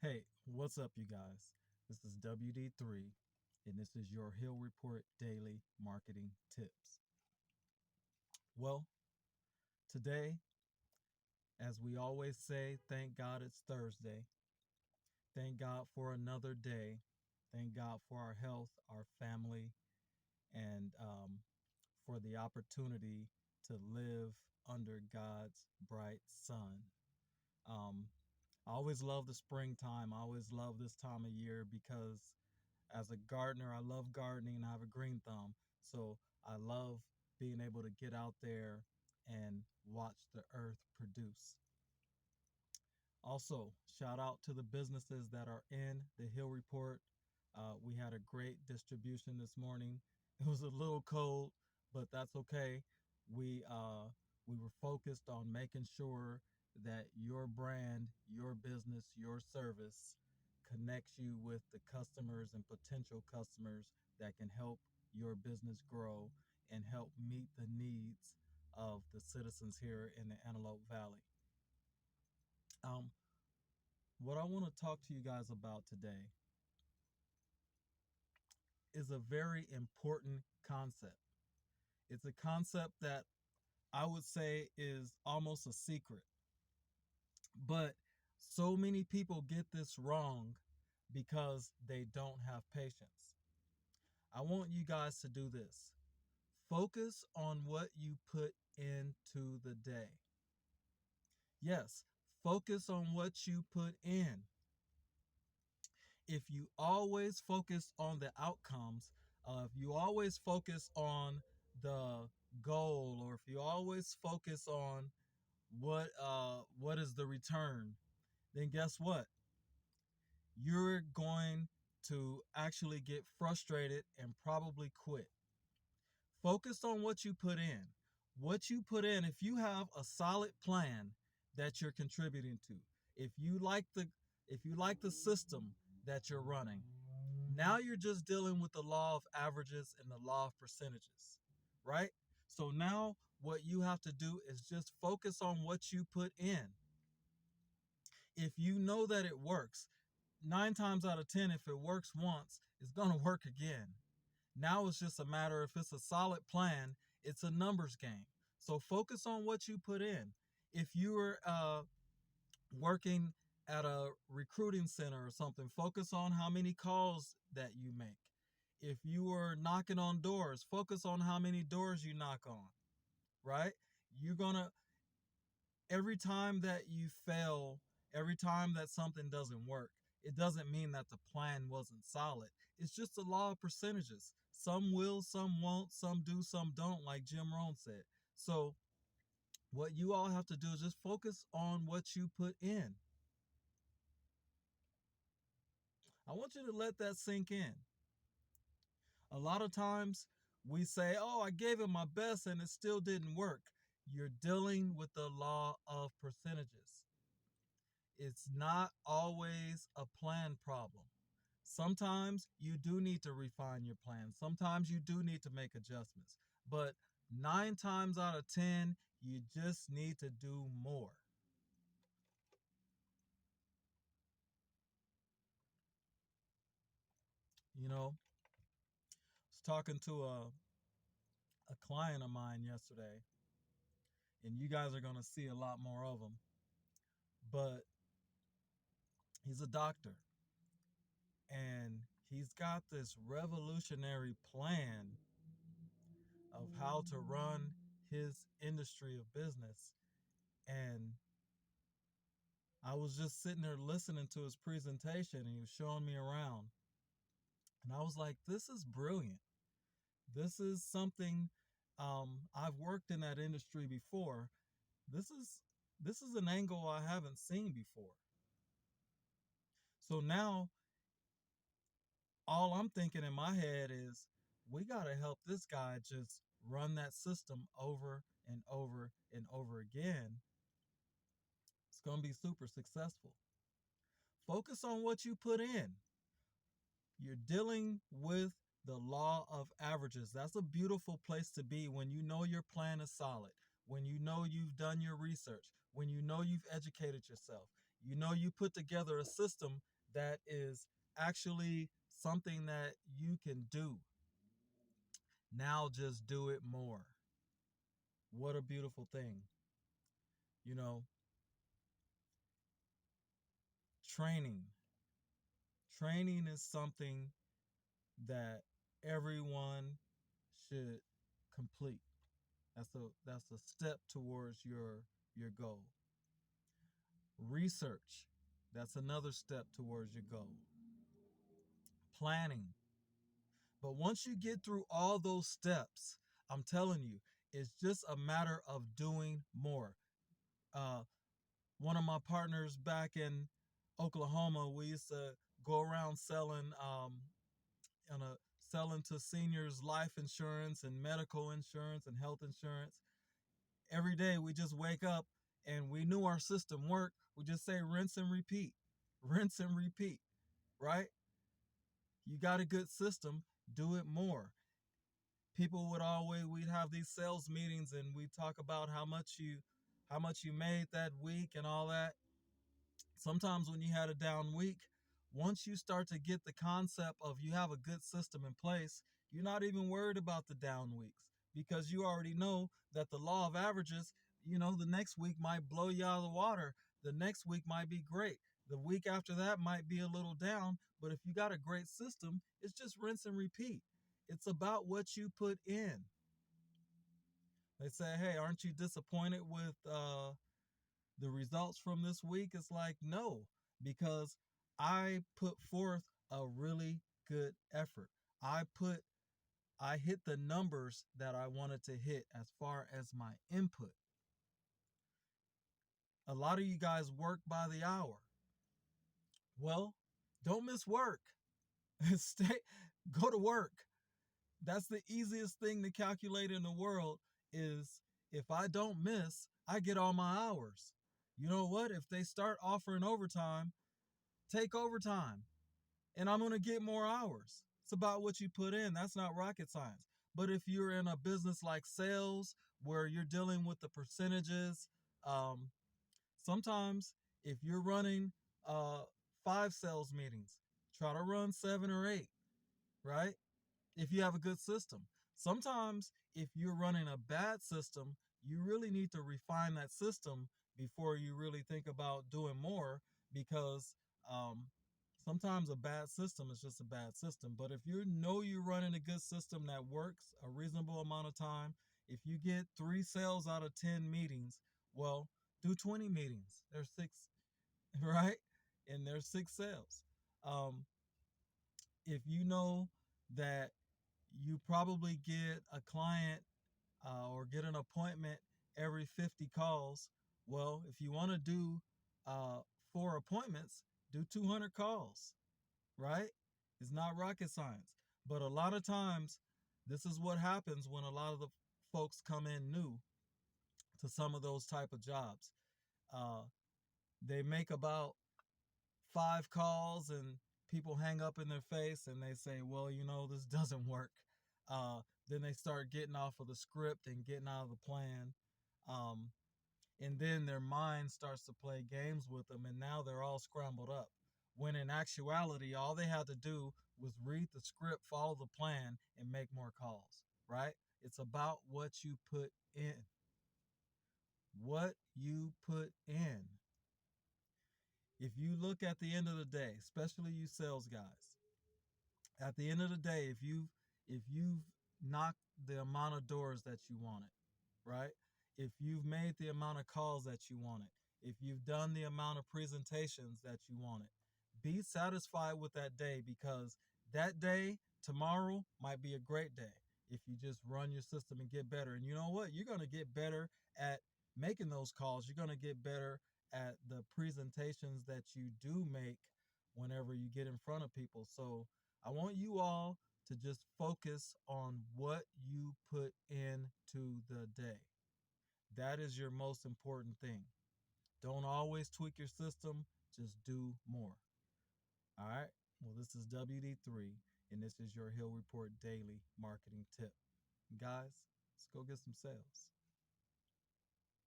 Hey, what's up, you guys? This is WD3, and this is your Hill Report Daily Marketing Tips. Well, today, as we always say, thank God it's Thursday. Thank God for another day. Thank God for our health, our family, and for the opportunity to live under God's bright sun. Um, I always love the springtime. I always love this time of year because as a gardener, I love gardening and I have a green thumb. So I love being able to get out there and watch the earth produce. Also, shout out to the businesses that are in the Hill Report. We had a great distribution this morning. It was a little cold, but that's okay. We uh, we were focused on making sure that your brand, your business, your service connects you with the customers and potential customers that can help your business grow and help meet the needs of the citizens here in the Antelope Valley. Um, what I want to talk to you guys about today is a very important concept. It's a concept that I would say is almost a secret, but so many people get this wrong because they don't have patience. I want you guys to do this. Focus on what you put into the day. Yes, focus on what you put in. If you always focus on the outcomes, if you always focus on the goal, or if you always focus on what is the return, then guess what? You're going to actually get frustrated and probably quit. Focus on what you put in. What you put in, if you have a solid plan that you're contributing to, if you like the if you like the system that you're running, now you're just dealing with the law of averages and the law of percentages, right? So now what you have to do is just focus on what you put in. If you know that it works, 9 times out of 10, if it works once, it's going to work again. Now it's just a matter, if it's a solid plan, it's a numbers game. So focus on what you put in. If you were working at a recruiting center or something, focus on how many calls that you make. If you were knocking on doors, focus on how many doors you knock on, right? You're going to, every time that you fail, every time that something doesn't work, it doesn't mean that the plan wasn't solid. It's just a law of percentages. Some will, some won't, some do, some don't, like Jim Rohn said. So, what you all have to do is just focus on what you put in. I want you to let that sink in. A lot of times we say, oh, I gave it my best and it still didn't work. You're dealing with the law of percentages. It's not always a plan problem. Sometimes you do need to refine your plan. Sometimes you do need to make adjustments. But 9 times out of 10, you just need to do more. You know, I was talking to a client of mine yesterday, and you guys are going to see a lot more of him. But he's a doctor, and he's got this revolutionary plan of how to run his industry of business. And I was just sitting there listening to his presentation, and he was showing me around. And I was like, this is brilliant. This is something, I've worked in that industry before. This is this is an angle I haven't seen before. So now all I'm thinking in my head is, we got to help this guy just run that system over and over and over again. It's going to be super successful. Focus on what you put in. You're dealing with the law of averages. That's a beautiful place to be when you know your plan is solid, when you know you've done your research, when you know you've educated yourself, you know you put together a system that is actually something that you can do. Now just do it more. What a beautiful thing. You know, training. Training is something that everyone should complete. That's a step towards your goal. Research. That's another step towards your goal. Planning. But once you get through all those steps, I'm telling you, it's just a matter of doing more. Uh, One of my partners back in Oklahoma, we used to go around and selling to seniors life insurance and medical insurance and health insurance. Every day we just wake up and we knew our system worked. We just say rinse and repeat, rinse and repeat, right? You got a good system, do it more. People would always, we'd have these sales meetings and we talk about how much you made that week and all that. Sometimes when you had a down week, once you start to get the concept of you have a good system in place, you're not even worried about the down weeks because you already know that the law of averages, the next week might blow you out of the water. The next week might be great. The week after that might be a little down, but if you got a great system, it's just rinse and repeat. It's about what you put in. They say, hey, aren't you disappointed with the results from this week? It's like, no, because I put forth a really good effort. I hit the numbers that I wanted to hit as far as my input. A lot of you guys work by the hour. Well, don't miss work. Stay Go to work. That's the easiest thing to calculate in the world is if I don't miss, I get all my hours. You know what? If they start offering overtime, take overtime and I'm going to get more hours. It's about what you put in. That's not rocket science. But if you're in a business like sales where you're dealing with the percentages, um, sometimes if you're running 5 sales meetings, try to run 7 or 8, right? If you have a good system. Sometimes, if you're running a bad system, you really need to refine that system before you really think about doing more because um, sometimes a bad system is just a bad system. But if you know you're running a good system that works a reasonable amount of time, if you get 3 sales out of 10 meetings, well, do 20 meetings. There's 6, right? And there's 6 sales. Um, if you know that you probably get a client or get an appointment every 50 calls. Well, if you want to do 4 appointments, do 200 calls, right? It's not rocket science. But a lot of times, this is what happens when a lot of the folks come in new to some of those type of jobs. Uh, they make about 5 calls and people hang up in their face and they say, well, this doesn't work. Then they start getting off of the script and getting out of the plan. Um, and then their mind starts to play games with them and now they're all scrambled up. When in actuality, all they had to do was read the script, follow the plan, and make more calls, right? It's about what you put in. What you put in. If you look at the end of the day, especially you sales guys, at the end of the day, if you've knocked the amount of doors that you wanted, right? If you've made the amount of calls that you wanted, if you've done the amount of presentations that you wanted, be satisfied with that day because that day, tomorrow, might be a great day if you just run your system and get better. And you know what? You're going to get better at making those calls. You're going to get better at the presentations that you do make whenever you get in front of people. So I want you all to just focus on what you put into the day. That is your most important thing. Don't always tweak your system, just do more. All right? Well, this is WD3, and this is your Hill Report Daily Marketing Tip. Guys, let's go get some sales.